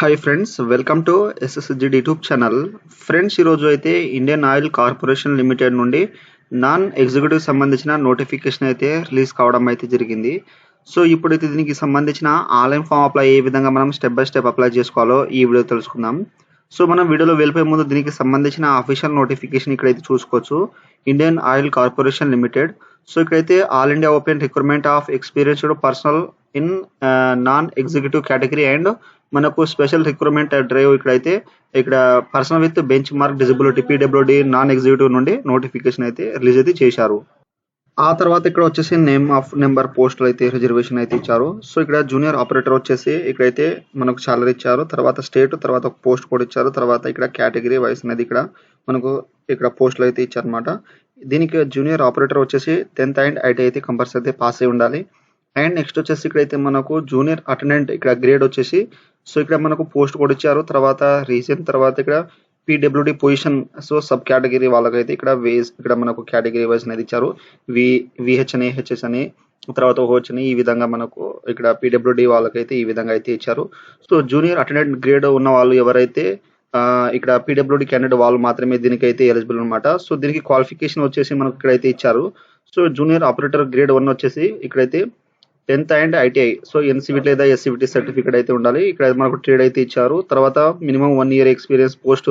Hi friends, welcome to SSG YouTube channel. Friends, ఈరోజు అయితే Indian Oil Corporation limited నుండి non executive సంబంధించిన notification అయితే రిలీజ్ కావడం అయితే జరిగింది. సో ఇప్పుడైతే దీనికి సంబంధించిన ఆన్లైన్ ఫామ్ అప్లై ఏ విధంగా మనం స్టెప్ బై స్టెప్ అప్లై చేసుకోవాలో ఈ వీడియో తెలుసుకుందాం. సో మనం వీడియోలో వెళ్ళిపోయే ముందు దీనికి సంబంధించిన అఫీషియల్ నోటిఫికేషన్ ఇక్కడైతే చూసుకోవచ్చు. Indian Oil Corporation Limited. So ఇక్కడైతే all India open recruitment of experienced personnel in non executive category and మనకు స్పెషల్ రిక్రూట్మెంట్ డ్రైవ్ ఇక్కడ personnel with benchmark disability PWD non executive నుండి నోటిఫికేషన్ అయితే release అయితే చేశారు. ఆ తర్వాత ఇక్కడ వచ్చేసి నేమ్ ఆఫ్ నెంబర్ పోస్టులు అయితే రిజర్వేషన్ అయితే ఇచ్చారు. సో ఇక్కడ జూనియర్ ఆపరేటర్ వచ్చేసి ఇక్కడైతే మనకు సాలరీ ఇచ్చారు, తర్వాత స్టేట్, తర్వాత ఒక పోస్ట్ కూడా ఇచ్చారు, తర్వాత ఇక్కడ కేటగిరీ వైస్ అనేది ఇక్కడ మనకు ఇక్కడ పోస్టులు అయితే ఇచ్చారనమాట. దీనికి జూనియర్ ఆపరేటర్ వచ్చేసి 10th అండ్ ఐటీ అయితే కంపల్సరీ అయితే పాస్ అయి ఉండాలి. అండ్ నెక్స్ట్ వచ్చేసి ఇక్కడైతే మనకు జూనియర్ అటెండెంట్ ఇక్కడ గ్రేడ్ వచ్చేసి సో ఇక్కడ మనకు పోస్ట్ కూడా ఇచ్చారు, తర్వాత రీజన్, తర్వాత ఇక్కడ PWD position. So sub category వాళ్ళకైతే ఇక్కడ వేస్ ఇక్కడ మనకు కేటగిరీ వైజ్ అనేది ఇచ్చారు. విహెచ్ అని, హెచ్ఎస్ అని, తర్వాత ఓహెచ్ అని, ఈ విధంగా మనకు ఇక్కడ పీడబ్ల్యూడి వాళ్ళకైతే ఈ విధంగా అయితే ఇచ్చారు. సో జూనియర్ అటెండెంట్ గ్రేడ్ ఉన్న వాళ్ళు ఎవరైతే ఇక్కడ పీడబ్ల్యూడి క్యాండిడేట్ వాళ్ళు మాత్రమే దీనికైతే ఎలిజిబుల్ అనమాట. సో దీనికి క్వాలిఫికేషన్ వచ్చేసి మనకు ఇక్కడైతే ఇచ్చారు. సో జూనియర్ ఆపరేటర్ గ్రేడ్ 1 వచ్చేసి ఇక్కడైతే 10th అండ్ ఐటీఐ, సో ఎన్సివిటీ లేదా ఎస్సివిటీ సర్టిఫికేట్ అయితే ఉండాలి. ఇక్కడ మనకు ట్రేడ్ అయితే ఇచ్చారు, తర్వాత minimum 1 year experience post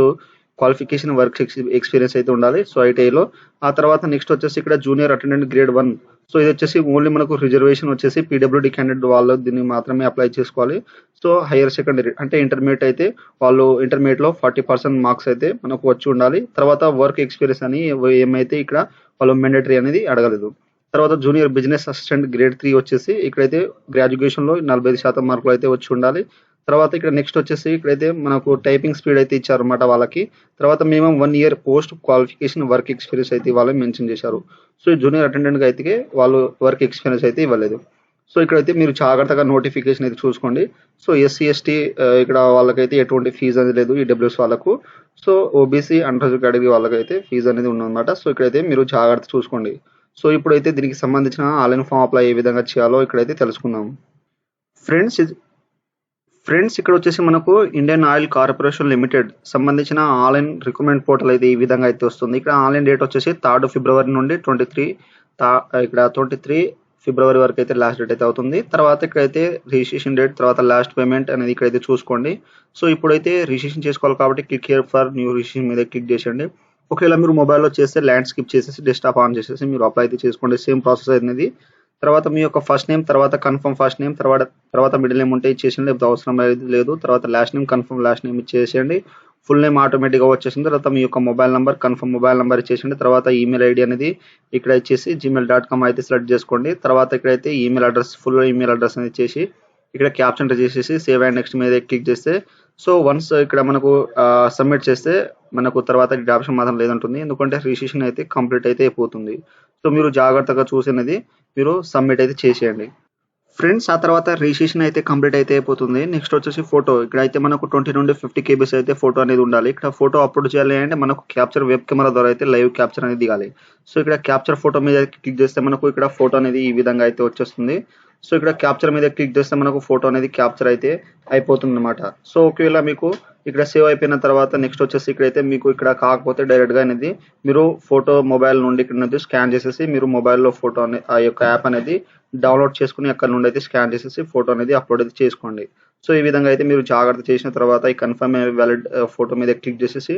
qualification work experience అయితే ఉండాలి సో ఐటీఐలో. ఆ తర్వాత నెక్స్ట్ వచ్చేసి ఇక్కడ జూనియర్ అటెండెంట్ గ్రేడ్ 1. సో ఇది వచ్చేసి ఓన్లీ మనకు రిజర్వేషన్ వచ్చేసి పీడబ్ల్యూడి క్యాండిడేట్ వాళ్ళు దీన్ని మాత్రమే అప్లై చేసుకోవాలి. సో హైయర్ సెకండరీ అంటే ఇంటర్మీడియట్ అయితే వాళ్ళు ఇంటర్మీడియట్ లో 40% మార్క్స్ అయితే మనకు వచ్చి ఉండాలి. తర్వాత వర్క్ ఎక్స్పీరియన్స్ అని ఏమైతే ఇక్కడ వాళ్ళు మ్యాండేటరీ అనేది అడగలేదు. తర్వాత జూనియర్ బిజినెస్ అసిస్టెంట్ గ్రేడ్ 3 వచ్చేసి ఇక్కడైతే గ్రాడ్యుయేషన్ లో 45% మార్కులు అయితే వచ్చి ఉండాలి. తర్వాత ఇక్కడ నెక్స్ట్ వచ్చేసి ఇక్కడైతే మనకు టైపింగ్ స్పీడ్ అయితే ఇచ్చారు అన్నమాట వాళ్ళకి. తర్వాత minimum 1 year post qualification work experience అయితే వాళ్ళు మెన్షన్ చేశారు. సో జూనియర్ అటెండెంట్ గా అయితే వాళ్ళు వర్క్ ఎక్స్పీరియన్స్ అయితే ఇవ్వలేదు. సో ఇక్కడైతే మీరు జాగ్రత్తగా నోటిఫికేషన్ అయితే చూసుకోండి. సో ఎస్సీ ఎస్టీ ఇక్కడ వాళ్ళకైతే ఎటువంటి ఫీజు అనేది లేదు ఈడబ్ల్యూఎస్ వాళ్ళకు. సో ఓబీసీ అండర్ కేటగిరీ వాళ్ళకైతే ఫీజు అనేది ఉన్నదన్నమాట. సో ఇక్కడైతే మీరు జాగ్రత్త చూసుకోండి. సో ఇప్పుడైతే దీనికి సంబంధించిన ఆన్లైన్ ఫామ్ అప్లై ఏ విధంగా చేయాలో ఇక్కడైతే తెలుసుకుందాం. ఫ్రెండ్స్ ఇక్కడ వచ్చేసి మనకు ఇండియన్ ఆయిల్ కార్పొరేషన్ లిమిటెడ్ సంబంధించిన ఆన్లైన్ రిక్రూట్మెంట్ పోర్టల్ అయితే ఈ విధంగా అయితే వస్తుంది. ఇక్కడ ఆన్లైన్ డేట్ వచ్చేసి 3rd February నుండి 23 February వరకు అయితే లాస్ట్ డేట్ అయితే అవుతుంది. తర్వాత ఇక్కడైతే రిజిస్ట్రేషన్ డేట్, తర్వాత లాస్ట్ పేమెంట్ అనేది ఇక్కడైతే చూసుకోండి. సో ఇప్పుడైతే రిజిస్ట్రేషన్ చేసుకోవాలి కాబట్టి click here for new registration మీద క్లిక్ చేయండి. ఒకవేళ మీరు మొబైల్లో చేస్తే ల్యాండ్ స్కిప్ చేసేసి డెస్క్టాప్ ఆన్ చేసేసి మీరు అప్లై అయితే చేసుకోండి. సేమ్ ప్రాసెస్ అనేది. తర్వాత మీ యొక్క ఫస్ట్ నేమ్, తర్వాత కన్ఫర్మ్ ఫస్ట్ నేమ్, తర్వాత మిడిల్ నేమ్ ఉంటే ఇచ్చేసేయండి, లేకపోతే అవసరం లేదు. తర్వాత last name, confirm last name ఇచ్చేసేయండి. ఫుల్ నేమ్ ఆటోమేటిక్గా వచ్చేసిన తర్వాత మీ యొక్క mobile number, confirm mobile number ఇచ్చేసండి. తర్వాత ఈమెయిల్ ఐడి అనేది ఇక్కడ ఇచ్చేసి gmail.com అయితే సెలెక్ట్ చేసుకోండి. తర్వాత ఇక్కడైతే email address, full email address అనేది ఇచ్చేసి ఇక్కడ క్యాప్షన్ చేసేసి సేవ్ అండ్ నెక్స్ట్ మీద క్లిక్ చేస్తే సో వన్స్ ఇక్కడ మనకు సబ్మిట్ చేస్తే మనకు తర్వాత ఆప్షన్ మాత్రం లేదంటుంది, ఎందుకంటే రిజిస్ట్రేషన్ అయితే కంప్లీట్ అయితే అయిపోతుంది. సో మీరు జాగ్రత్తగా చూసినది మీరు సబ్మిట్ అయితే చేసేయండి. ఫ్రెండ్స్, ఆ తర్వాత రిజిస్ట్రేషన్ అయితే కంప్లీట్ అయితే అయిపోతుంది. నెక్స్ట్ వచ్చేసి ఫోటో. ఇక్కడ అయితే మనకు 20 నుండి 50 KB అయితే ఫోటో అనేది ఉండాలి. ఇక్కడ ఫోటో అప్లోడ్ చేయాలి అంటే మనకు క్యాప్చర్ వెబ్ కెమెరా ద్వారా అయితే లైవ్ క్యాప్చర్ అనేది దిగాలి. సో ఇక్కడ క్యాప్చర్ ఫోటో మీద క్లిక్ చేస్తే మనకు ఇక్కడ ఫోటో అనేది ఈ విధంగా అయితే వచ్చేస్తుంది. సో ఇక్కడ క్యాప్చర్ మీద క్లిక్ చేస్తే మనకు ఫోటో అనేది క్యాప్చర్ అయితే అయిపోతుంది అనమాట. సో ఒకవేళ మీకు ఇక్కడ సేవ్ అయిపోయిన తర్వాత నెక్స్ట్ వచ్చేసి ఇక్కడైతే మీకు ఇక్కడ కాకపోతే డైరెక్ట్ గా అనేది మీరు ఫోటో మొబైల్ నుండి ఇక్కడ నుంచి స్కాన్ చేసేసి మీరు మొబైల్లో ఫోటో అనేది ఆ యొక్క యాప్ అనేది డౌన్లోడ్ చేసుకుని అక్కడ నుండి అయితే స్కాన్ చేసేసి ఫోటో అనేది అప్లోడ్ అయితే చేసుకోండి. సో ఈ విధంగా అయితే మీరు జాగ్రత్త చేసిన తర్వాత ఈ కన్ఫర్మ్ వ్యాలిడ్ ఫోటో మీద క్లిక్ చేసేసి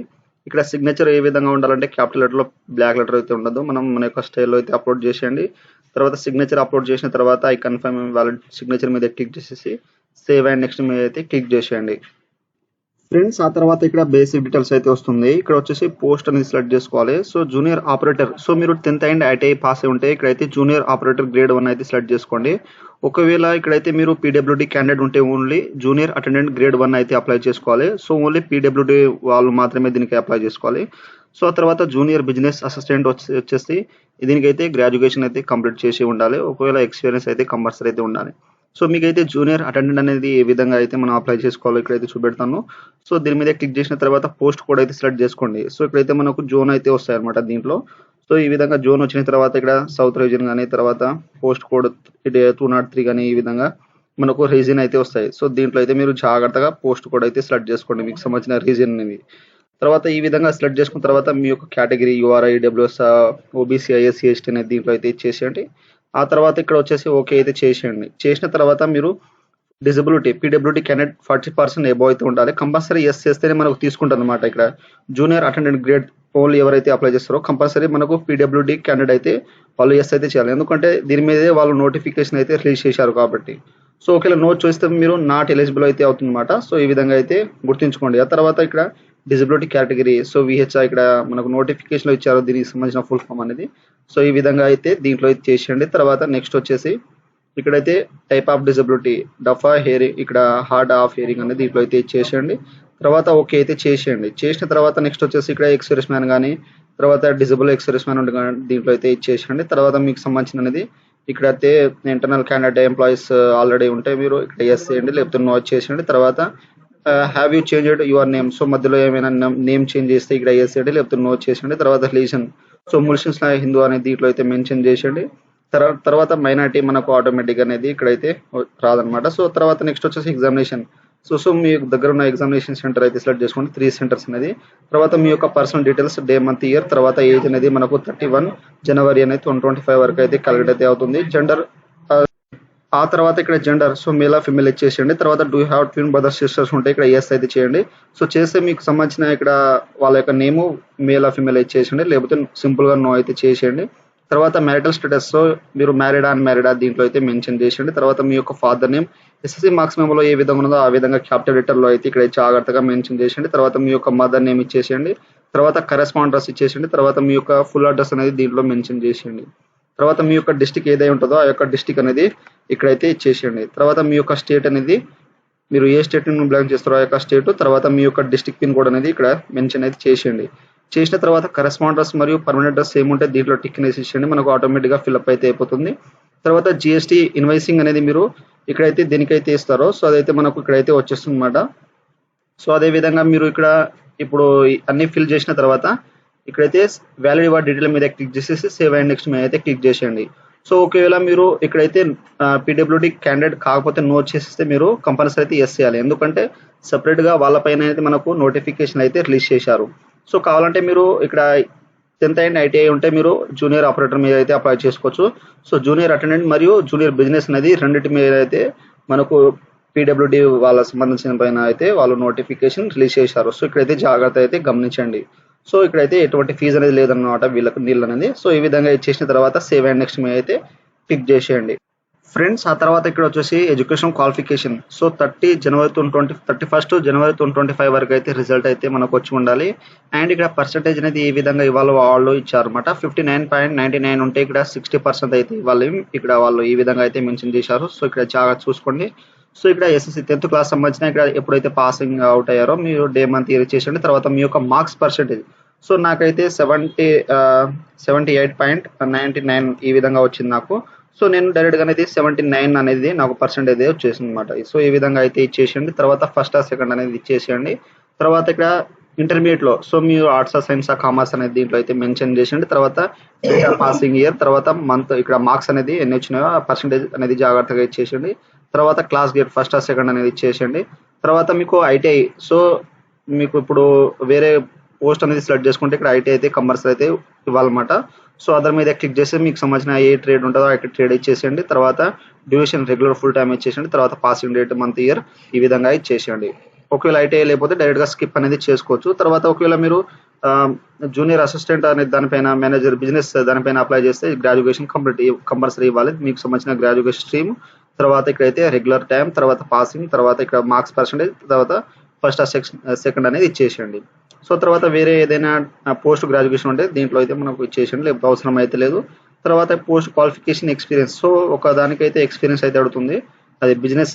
ఇక్కడ సిగ్నేచర్ ఏ విధంగా ఉండాలంటే క్యాపిటల్ లెటర్ లో బ్లాక్ లెటర్ అయితే ఉండదు, మనం మన యొక్క స్టైల్లో అయితే అప్లోడ్ చేసేయండి. తర్వాత సిగ్నేచర్ అప్లోడ్ చేసిన తర్వాత ఈ కన్ఫర్మ్ వ్యాలిడ్ సిగ్నేచర్ మీద క్లిక్ చేసేసి సేవ్ అండ్ నెక్స్ట్ మీద అయితే క్లిక్ చేసేయండి. ఫ్రెండ్స్, ఆ తర్వాత ఇక్కడ బేసిక్ డీటెయిల్స్ అయితే వస్తుంది. ఇక్కడ వచ్చేసి పోస్ట్ అనేది సెలెక్ట్ చేసుకోవాలి. సో జూనియర్ ఆపరేటర్, సో మీరు 10th అండ్ ఐటీఐ పాస్ అయి ఉంటే ఇక్కడైతే జూనియర్ ఆపరేటర్ గ్రేడ్ 1 అయితే సెలెక్ట్ చేసుకోండి. ఒకవేళ ఇక్కడైతే మీరు పీడబ్ల్యూడి క్యాండిడేట్ ఉంటే ఓన్లీ జూనియర్ అటెండెంట్ గ్రేడ్ 1 అయితే అప్లై చేసుకోవాలి. సో ఓన్లీ పీడబ్ల్యూడి వాళ్ళు మాత్రమే దీనికి అప్లై చేసుకోవాలి. సో ఆ తర్వాత జూనియర్ బిజినెస్ అసిస్టెంట్ వచ్చేసి దీనికైతే గ్రాడ్యుయేషన్ అయితే కంప్లీట్ చేసి ఉండాలి. ఒకవేళ ఎక్స్పీరియన్స్ అయితే కంపల్సరీ అయితే ఉండాలి. సో మీకైతే జూనియర్ అటెండెంట్ అనేది ఏ విధంగా అయితే మనం అప్లై చేసుకోవాలో ఇక్కడైతే చూపెడతాను. సో దీని మీద క్లిక్ చేసిన తర్వాత పోస్ట్ కోడ్ అయితే సెలెక్ట్ చేసుకోండి. సో ఇక్కడైతే మనకు జోన్ అయితే వస్తాయి అనమాట దీంట్లో. సో ఈ విధంగా జోన్ వచ్చిన తర్వాత ఇక్కడ సౌత్ రీజియన్ కానీ, తర్వాత పోస్ట్ కోడ్ 203 కానీ ఈ విధంగా మనకు రీజన్ అయితే వస్తాయి. సో దీంట్లో అయితే మీరు జాగ్రత్తగా పోస్ట్ కోడ్ అయితే సెలెక్ట్ చేసుకోండి మీకు సంబంధించిన రీజన్ అనేది. తర్వాత ఈ విధంగా సెలెక్ట్ చేసుకున్న తర్వాత మీ యొక్క category URI, EWS, OBC, ISC, ST అనేది దీంట్లో అయితే ఇచ్చేసేయండి. ఆ తర్వాత ఇక్కడ వచ్చేసి ఓకే అయితే చేసేయండి. చేసిన తర్వాత మీరు డిజబిలిటీ పీడబ్ల్యూడీ క్యాండిడేట్ 40% ఎబో అయితే ఉండాలి. కంపల్సరీ ఎస్ చేస్తేనే మనకు తీసుకుంటారు అనమాట. ఇక్కడ జూనియర్ అటెండెంట్ గ్రేడ్ ఓన్లీ ఎవరైతే అప్లై చేస్తారో కంపల్సరీ మనకు పీడబ్ల్యూడీ క్యాండిడేట్ అయితే వాళ్ళు ఎస్ అయితే చేయాలి. ఎందుకంటే దీని మీదే వాళ్ళు నోటిఫికేషన్ అయితే రిలీజ్ చేశారు కాబట్టి. సో ఒకవేళ నో చూస్తే మీరు నాట్ ఎలిజిబుల్ అయితే అవుతుందన్నమాట. సో ఈ విధంగా అయితే గుర్తుంచుకోండి. ఆ తర్వాత ఇక్కడ డిజబిలిటీ కేటగిరీ సో విహెచ్ఐ ఇక్కడ మనకు నోటిఫికేషన్ ఇచ్చారు దీనికి సంబంధించిన ఫుల్ ఫామ్ అనేది. సో ఈ విధంగా అయితే దీంట్లో అయితే చేసేయండి. తర్వాత నెక్స్ట్ వచ్చేసి ఇక్కడైతే టైప్ ఆఫ్ డిజబిలిటీ డఫా హెయిరింగ్ ఇక్కడ హార్డ్ ఆఫ్ హెయిరింగ్ అనేది దీంట్లో అయితే చేసేయండి. తర్వాత ఓకే అయితే చేసేయండి. చేసిన తర్వాత నెక్స్ట్ వచ్చేసి ఇక్కడ ఎక్స్‌సర్వీస్ మ్యాన్ కానీ తర్వాత డిజబుల్ ఎక్స్‌సర్వీస్ మ్యాన్ ఉంటే దీంట్లో అయితే ఇచ్చేసేయండి. తర్వాత మీకు సంబంధించిన అనేది ఇక్కడైతే ఇంటర్నల్ క్యాండిడేట్ ఎంప్లాయీస్ ఆల్రెడీ ఉంటే మీరు ఇక్కడ ఎస్ చేయండి, లేకపోతే నో చేసేయండి. తర్వాత have you changed your name so మధ్యలో ఏమైనా నేమ్ చేంజ్ చేస్తే ఇక్కడ ఎస్ చేయండి, లేకపోతే నో చేసేయండి. తర్వాత రిలీజన్ సో ముస్లిమ్స్ హిందూ అనేది దీంట్లో అయితే మెన్షన్ చేసేయండి. తర్వాత మైనారిటీ మనకు ఆటోమేటిక్ అనేది ఇక్కడైతే రాదనమాట. సో తర్వాత నెక్స్ట్ వచ్చేసి ఎగ్జామినేషన్ సో మీ దగ్గర ఉన్న ఎగ్జామినేషన్ సెంటర్ అయితే సెలెక్ట్ చేసుకోండి 3 సెంటర్స్ అనేది. తర్వాత మీ యొక్క personal details day month year తర్వాత ఏజ్ అనేది మనకు 31 జనవరి అనేది 2025 వరకు అయితే క్యాలిక్యులేట్ అయితే అవుతుంది. జెండర్ ఆ తర్వాత ఇక్కడ జెండర్ సో మేల్ ఫిమేల్ ఇచ్చేసేయండి. తర్వాత do have twin brothers sisters ఉంటే ఇక్కడ ఎస్ అయితే చేయండి. సో చేస్తే మీకు సంబంధించిన ఇక్కడ వాళ్ళ యొక్క నేము మేల్ ఫిమేల్ ఇచ్చేసేయండి, లేకపోతే సింపుల్ గా నో అయితే చేసేయండి. తర్వాత మ్యారిటల్ స్టేటస్ సో మీరు మ్యారీడా అన్మ్యారీడా దీంట్లో అయితే మెన్షన్ చేసేయండి. తర్వాత మీ యొక్క ఫాదర్ నేమ్ ఎస్ఎస్సి మార్క్స్ మెమోలో ఏ విధంగా ఉందో ఆ విధంగా క్యాపిటల్ లెటర్ లో అయితే ఇక్కడ జాగ్రత్తగా మెన్షన్ చేసేయండి. తర్వాత మీ యొక్క మదర్ నేమ్ ఇచ్చేసేయండి. తర్వాత కరెస్పాండెన్స్ ఇచ్చేసేయండి. తర్వాత మీ యొక్క ఫుల్ అడ్రస్ అనేది దీంట్లో మెన్షన్ చేసేయండి. తర్వాత మీ యొక్క డిస్టిక్ ఏదై ఉంటుందో ఆ యొక్క డిస్టిక్ అనేది ఇక్కడైతే ఇచ్చేసేయండి. తర్వాత మీ యొక్క స్టేట్ అనేది మీరు ఏ స్టేట్ ని బిలాంగ్ చేస్తారో ఆ యొక్క స్టేట్ తర్వాత మీ యొక్క డిస్టిక్ పిన్ కోడ్ అనేది ఇక్కడ మెన్షన్ అయితే చేసేయండి. చేసిన తర్వాత కరెస్పాండెన్స్ మరియు పర్మనెంట్ అడ్రస్ ఏముంటే దీంట్లో టిక్ అనేసి ఇచ్చేయండి, మనకు ఆటోమేటిక్గా ఫిల్అప్ అయితే అయిపోతుంది. తర్వాత జిఎస్టీ ఇన్వాయిసింగ్ అనేది మీరు ఇక్కడైతే దేనికైతే ఇస్తారో సో అదైతే మనకు ఇక్కడైతే వచ్చేస్తుంది అనమాట. సో అదే విధంగా మీరు ఇక్కడ ఇప్పుడు అన్ని ఫిల్ చేసిన తర్వాత ఇక్కడైతే వ్యాలిడ్ యువర్ డీటెయిల్ మీద క్లిక్ చేసేసి సేవ్ అండ్ నెక్స్ట్ మీద అయితే క్లిక్ చేసేయండి. సో ఒకవేళ మీరు ఇక్కడైతే పీడబ్ల్యూడీ క్యాండిడేట్ కాకపోతే నో చేసేస్తే మీరు కంపల్సరీ అయితే ఎస్ చేయాలి. ఎందుకంటే సెపరేట్ గా వాళ్ళపైన అయితే మనకు నోటిఫికేషన్ అయితే రిలీజ్ చేశారు. సో కావాలంటే మీరు ఇక్కడ 10th అండ్ ఐటీఐ ఉంటే మీరు జూనియర్ ఆపరేటర్ మీద అయితే అప్లై చేసుకోవచ్చు. సో జూనియర్ అటెండెంట్ మరియు జూనియర్ బిజినెస్ అనేది రెండింటి మీద అయితే మనకు పీడబ్ల్యూడీ వాళ్ళ సంబంధించిన పైన అయితే వాళ్ళు నోటిఫికేషన్ రిలీజ్ చేశారు. సో ఇక్కడైతే జాగ్రత్త అయితే గమనించండి. సో ఇక్కడైతే ఎటువంటి ఫీజు అనేది లేదన్నమాట వీళ్ళకి నీళ్ళు అనేది. సో ఈ విధంగా ఇచ్చేసిన తర్వాత సేవ్ అండ్ నెక్స్ట్ మీద అయితే క్లిక్ చేసేయండి. ఫ్రెండ్స్ ఆ తర్వాత ఇక్కడ వచ్చేసి ఎడ్యుకేషన్ క్వాలిఫికేషన్ సో 31 జనవరి 2025 వరకు అయితే రిజల్ట్ అయితే మనకు వచ్చి ఉండాలి. అండ్ ఇక్కడ పర్సెంటేజ్ అనేది ఈ విధంగా ఇవాళ వాళ్ళు ఇచ్చారన్నమాట. 59.99 ఉంటే ఇక్కడ 60% అయితే ఇవ్వాలి. ఇక్కడ వాళ్ళు ఈ విధంగా అయితే మెన్షన్ చేశారు. సో ఇక్కడ జాగ్రత్త చూసుకోండి. సో ఇక్కడ ఎస్ఎస్సి 10th క్లాస్ సంబంధించిన ఇక్కడ ఎప్పుడైతే పాసింగ్ అవుట్ అయ్యారో మీరు డే మంత్ ఇయర్ చేసేయండి. తర్వాత మీ యొక్క మార్క్స్ పర్సెంటేజ్ సో నాకైతే 78.99 ఈ విధంగా వచ్చింది నాకు. సో నేను డైరెక్ట్ గా అనేది 79 అనేది నాకు పర్సెంటేజ్ వచ్చేసింది అనమాట. సో ఈ విధంగా అయితే ఇచ్చేసేయండి. తర్వాత ఫస్ట్ సెకండ్ అనేది ఇచ్చేసేయండి. తర్వాత ఇక్కడ ఇంటర్మీడియట్ లో సో మీరు ఆర్ట్స్ సైన్స్ కామర్స్ అనేది దీంట్లో అయితే మెన్షన్ చేసేయండి. తర్వాత పాసింగ్ ఇయర్ తర్వాత మంత్ ఇక్కడ మార్క్స్ అనేది ఎన్ని వచ్చినాయో ఆ పర్సెంటేజ్ అనేది జాగ్రత్తగా ఇచ్చేసేయండి. తర్వాత క్లాస్ గేట్ ఫస్ట్ సెకండ్ అనేది ఇచ్చేసేయండి. తర్వాత మీకు ఐటీఐ సో మీకు ఇప్పుడు వేరే పోస్ట్ అనేది సెలెక్ట్ చేసుకుంటే ఇక్కడ ఐటీ అయితే కంపల్సరీ అయితే ఇవ్వాలన్నమాట. సో అదర్ మీద క్లిక్ చేస్తే మీకు సంబంధించిన ఏ ట్రేడ్ ఉంటుందో ఆ ట్రేడ్ ఇచ్చేసేయండి. తర్వాత డ్యూరేషన్ రెగ్యులర్ ఫుల్ టైం ఇచ్చేసేయండి. తర్వాత పాసింగ్ డేట్ మంత్ ఇయర్ ఈ విధంగా ఇచ్చేసేయండి. ఒకవేళ ఐటీఐ లేకపోతే డైరెక్ట్ గా స్కిప్ అనేది చేసుకోవచ్చు. తర్వాత ఒకవేళ మీరు జూనియర్ అసిస్టెంట్ అనే దానిపైన మేనేజర్ బిజినెస్ దానిపైన అప్లై చేస్తే గ్రాడ్యుయేషన్ కంపల్సరీ ఇవ్వాలి. మీకు సంబంధించిన గ్రాడ్యుయేషన్ స్ట్రీమ్ తర్వాత ఇక్కడైతే రెగ్యులర్ టైం తర్వాత పాసింగ్ తర్వాత ఇక్కడ మార్క్స్ పర్సెంటేజ్ తర్వాత ఫస్ట్ సెకండ్ అనేది ఇచ్చేసేయండి. సో తర్వాత వేరే ఏదైనా పోస్ట్ గ్రాడ్యుయేషన్ ఉంటే దీంట్లో అయితే మనకు ఇచ్చేసేయండి, లేకపోతే అవసరం అయితే లేదు. తర్వాత పోస్ట్ క్వాలిఫికేషన్ ఎక్స్పీరియన్స్ సో ఒక దానికైతే ఎక్స్పీరియన్స్ అయితే అడుగుతుంది, అది బిజినెస్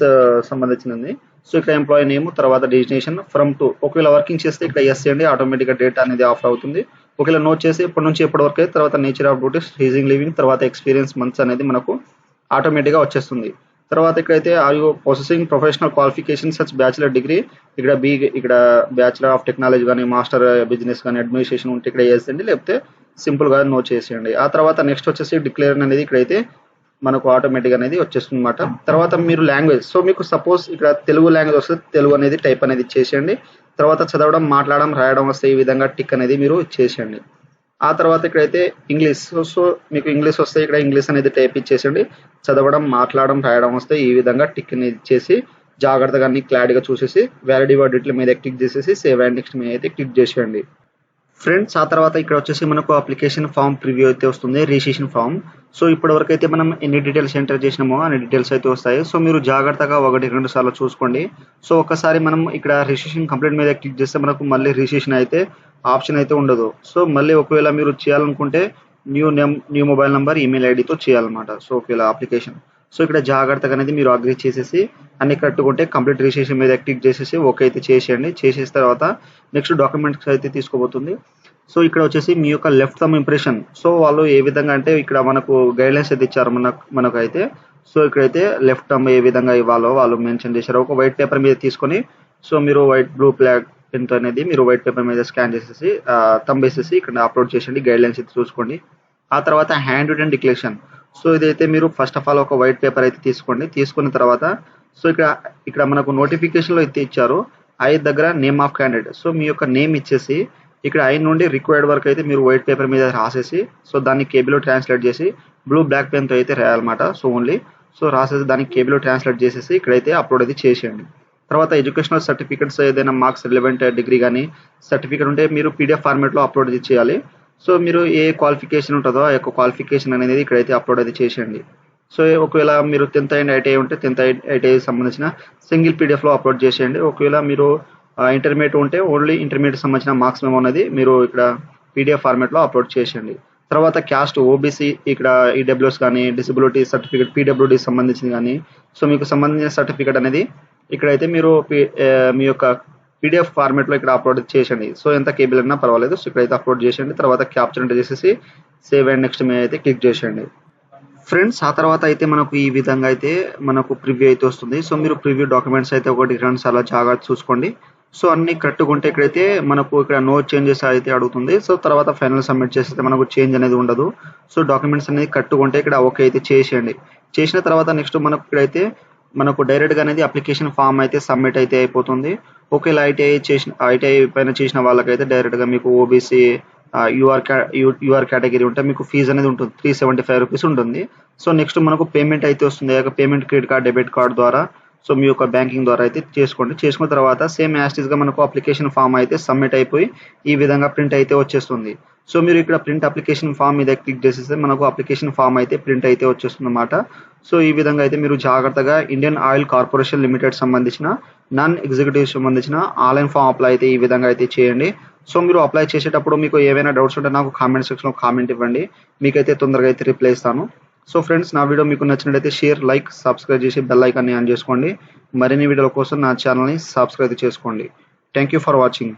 సంబంధించింది. సో ఇక్కడ ఎంప్లాయీ నేమ్ తర్వాత డెసిగ్నేషన్ ఫ్రమ్ టు ఒకవేళ వర్కింగ్ చేస్తే ఇక్కడ ఎస్ చేయండి, ఆటోమేటిక్గా డేటా అనేది ఆఫర్ అవుతుంది. ఒకవేళ నోట్ చేసి ఇప్పటి నుంచి ఎప్పటి వరకు అయితే తర్వాత నేచర్ ఆఫ్ డ్యూటీస్ రీజింగ్ లివింగ్ తర్వాత ఎక్స్పీరియన్స్ మంత్స్ అనేది మనకు ఆటోమేటిక్గా వచ్చేస్తుంది. తర్వాత ఇక్కడైతే are you processing professional qualification such bachelor degree ఇక్కడ బ్యాచిలర్ ఆఫ్ టెక్నాలజీ కానీ మాస్టర్ బిజినెస్ కానీ అడ్మినిస్ట్రేషన్ ఉంటే ఇక్కడ వేసేయండి, లేకపోతే సింపుల్ గా నోట్ చేసేయండి. ఆ తర్వాత నెక్స్ట్ వచ్చేసి డిక్లేర్ అనేది ఇక్కడైతే మనకు ఆటోమేటిక్ అనేది వచ్చేస్తుంది అనమాట. తర్వాత మీరు లాంగ్వేజ్, సో మీకు సపోజ్ ఇక్కడ తెలుగు లాంగ్వేజ్ వస్తే తెలుగు అనేది టైప్ అనేది చేసేయండి. తర్వాత చదవడం, మాట్లాడడం, రాయడం వస్తే ఈ విధంగా టిక్ అనేది మీరు చేసేయండి. ఆ తర్వాత ఇక్కడైతే ఇంగ్లీష్, సో మీకు ఇంగ్లీష్ వస్తే ఇక్కడ ఇంగ్లీష్ అనేది టైప్ ఇచ్చేసండి. చదవడం, మాట్లాడడం, రాయడం వస్తే ఈ విధంగా టిక్ అనేది ఇచ్చేసి జాగ్రత్తగా అన్ని క్లారిటీగా చూసేసి వ్యాలిడిటీ మీద క్లిక్ చేసేసి సేవ్ అండ్ నెక్స్ట్ మీద అయితే క్లిక్ చేసేయండి. ఫ్రెండ్స్ ఆ తర్వాత ఇక్కడ వచ్చేసి మనకు అప్లికేషన్ ఫామ్ ప్రివ్యూ అయితే వస్తుంది, రిజిస్ట్రేషన్ ఫామ్. సో ఇప్పటి వరకు అయితే మనం ఎన్ని డీటెయిల్స్ ఎంటర్ చేసినామో అన్ని డీటెయిల్స్ అయితే వస్తాయి. సో మీరు జాగ్రత్తగా 1-2 సార్లు చూసుకోండి. సో ఒక్కసారి మనం ఇక్కడ రిజిస్ట్రేషన్ కంప్లీట్ మీద క్లిక్ చేస్తే మనకు మళ్ళీ రిజిస్ట్రేషన్ అయితే ఆప్షన్ అయితే ఉండదు. సో మళ్ళీ ఒకవేళ మీరు చేయాలనుకుంటే న్యూ మొబైల్ నెంబర్, ఈమెయిల్ ఐడితో చేయాలన్నమాట. సో ఒకవేళ అప్లికేషన్, సో ఇక్కడ జాగ్రత్తగా అనేది మీరు అగ్రీ చేసేసి అన్ని కట్టుకుంటే కంప్లీట్ రిజిస్ట్రేషన్ మీద క్లిక్ చేసేసి ఓకే అయితే చేసేయండి. చేసేసిన తర్వాత నెక్స్ట్ డాక్యుమెంట్స్ అయితే తీసుకోబోతుంది. సో ఇక్కడ వచ్చేసి మీ యొక్క లెఫ్ట్ థంబ్ ఇంప్రెషన్, సో వాళ్ళు ఏ విధంగా అంటే ఇక్కడ మనకు గైడ్లైన్స్ అయితే ఇచ్చారు మనకైతే. సో ఇక్కడైతే లెఫ్ట్ థంబ్ ఏ విధంగా ఇవ్వాలో వాళ్ళు మెన్షన్ చేశారు. ఒక వైట్ పేపర్ మీద తీసుకొని, సో మీరు బ్లూ బ్లాక్ పెన్ అనేది మీరు వైట్ పేపర్ మీద స్కాన్ చేసేసి థంబ్ వేసేసి ఇక్కడ అప్లోడ్ చేసేయండి. గైడ్లైన్స్ అయితే చూసుకోండి. ఆ తర్వాత హ్యాండ్ రిటన్ డిక్లరేషన్, సో ఇదైతే మీరు ఫస్ట్ ఆఫ్ ఆల్ ఒక వైట్ పేపర్ అయితే తీసుకోండి. తీసుకున్న తర్వాత సో ఇక్కడ మనకు నోటిఫికేషన్లో అయితే ఇచ్చారు ఐ దగ్గర నేమ్ ఆఫ్ క్యాండిడేట్, సో మీ యొక్క నేమ్ ఇచ్చేసి ఇక్కడ ఐ నుండి రిక్వైర్డ్ వరకు అయితే మీరు వైట్ పేపర్ మీద రాసేసి, సో దాన్ని కేబీలో ట్రాన్స్లేట్ చేసి బ్లూ బ్లాక్ పెన్తో అయితే రాయాలన్నమాట. సో ఓన్లీ సో రాసేసి దాన్ని కేబీలో ట్రాన్స్లేట్ చేసేసి ఇక్కడైతే అప్లోడ్ అయితే చేసేయండి. తర్వాత ఎడ్యుకేషనల్ సర్టిఫికెట్స్ ఏదైనా మార్క్స్ రిలవెంట్ డిగ్రీ కానీ సర్టిఫికెట్ ఉంటే మీరు పీడిఎఫ్ ఫార్మాట్లో అప్లోడ్ చేయాలి. సో మీరు ఏ క్వాలిఫికేషన్ ఉంటుందో ఆ యొక్క క్వాలిఫికేషన్ అనేది ఇక్కడైతే అప్లోడ్ అయితే చేసేయండి. సో ఒకవేళ మీరు 10th అండ్ ఐటీఐ ఉంటే 10th ఐటీఐ సంబంధించిన సింగిల్ పీడిఎఫ్లో అప్లోడ్ చేసేయండి. ఒకవేళ మీరు ఇంటర్మీడియట్ ఉంటే ఓన్లీ ఇంటర్మీడియట్ సంబంధించిన మార్క్స్ మేము అనేది మీరు ఇక్కడ పీడిఎఫ్ ఫార్మాట్లో అప్లోడ్ చేసేయండి. తర్వాత క్యాస్ట్, ఓబీసీ, ఇక్కడ ఈడబ్ల్యూఎస్ కానీ డిసబిలిటీ సర్టిఫికేట్, పీడబ్ల్యూడీ సంబంధించింది కానీ, సో మీకు సంబంధించిన సర్టిఫికేట్ అనేది ఇక్కడైతే మీరు మీ యొక్క పీడిఎఫ్ ఫార్మాట్లో ఇక్కడ అప్లోడ్ చేసేయండి. సో ఎంత కేబుల్ అయినా పర్వాలేదు. సో ఇక్కడైతే అప్లోడ్ చేసేయండి. తర్వాత క్యాప్చర్ ఎంటర్ చేసేసి సేవ్ అండ్ నెక్స్ట్ మీద అయితే క్లిక్ చేసేయండి. ఫ్రెండ్స్ ఆ తర్వాత అయితే మనకు ఈ విధంగా అయితే మనకు ప్రివ్యూ అయితే వస్తుంది. సో మీరు ప్రివ్యూ డాక్యుమెంట్స్ అయితే 1-2 సార్లు జాగ్రత్త చూసుకోండి. సో అన్ని కరెక్ట్గా ఉంటే ఇక్కడైతే మనకు ఇక్కడ నో చేంజెస్ అయితే అడుగుతుంది. సో తర్వాత ఫైనల్ సబ్మిట్ చేస్తే మనకు చేంజ్ అనేది ఉండదు. సో డాక్యుమెంట్స్ అనేది కరెక్ట్గా ఉంటే ఇక్కడ ఓకే అయితే చేసేయండి. చేసిన తర్వాత నెక్స్ట్ మనకు ఇక్కడైతే మనకు డైరెక్ట్గా అనేది అప్లికేషన్ ఫామ్ అయితే సబ్మిట్ అయితే అయిపోతుంది. ఒకవేళ ఐటీఐ పైన చేసిన వాళ్ళకైతే డైరెక్ట్గా మీకు ఓబీసీ యూఆర్ కేటగిరీ ఉంటే మీకు ఫీజు అనేది ఉంటుంది, 375 రూపీస్ ఉంటుంది. సో నెక్స్ట్ మనకు పేమెంట్ అయితే వస్తుంది. ఆ payment credit card, debit card ద్వారా, సో మీ యొక్క బ్యాంకింగ్ ద్వారా అయితే చేసుకోండి. చేసుకున్న తర్వాత సేమ్ యాస్టీస్గా మనకు అప్లికేషన్ ఫామ్ అయితే సబ్మిట్ అయిపోయి ఈ విధంగా ప్రింట్ అయితే వచ్చేస్తుంది. సో మీరు ఇక్కడ ప్రింట్ అప్లికేషన్ ఫామ్ మీద క్లిక్ చేసేస్తే మనకు అప్లికేషన్ ఫామ్ అయితే ప్రింట్ అయితే వచ్చేస్తుంది అన్నమాట. సో ఈ విధంగా అయితే మీరు జాగ్రత్తగా ఇండియన్ ఆయిల్ కార్పొరేషన్ లిమిటెడ్ సంబంధించిన నాన్ ఎగ్జిక్యూటివ్ సంబంధించిన ఆన్లైన్ ఫామ్ అప్లై అయితే ఈ విధంగా అయితే చేయండి. సో మీరు అప్లై చేసేటప్పుడు మీకు ఏమైనా డౌట్స్ ఉంటే నాకు కామెంట్ సెక్షన్లో కామెంట్ ఇవ్వండి. మీకైతే తొందరగా అయితే రిప్లై ఇస్తాను. సో ఫ్రెండ్స్ నా వీడియో మీకు నచ్చినట్లయితే షేర్, లైక్, సబ్స్క్రైబ్ చేసి బెల్ ఐకాన్ని ఆన్ చేసుకోండి. మరిన్ని వీడియోల కోసం నా ఛానల్ని సబ్స్క్రైబ్ చేసుకోండి. Thank you for watching.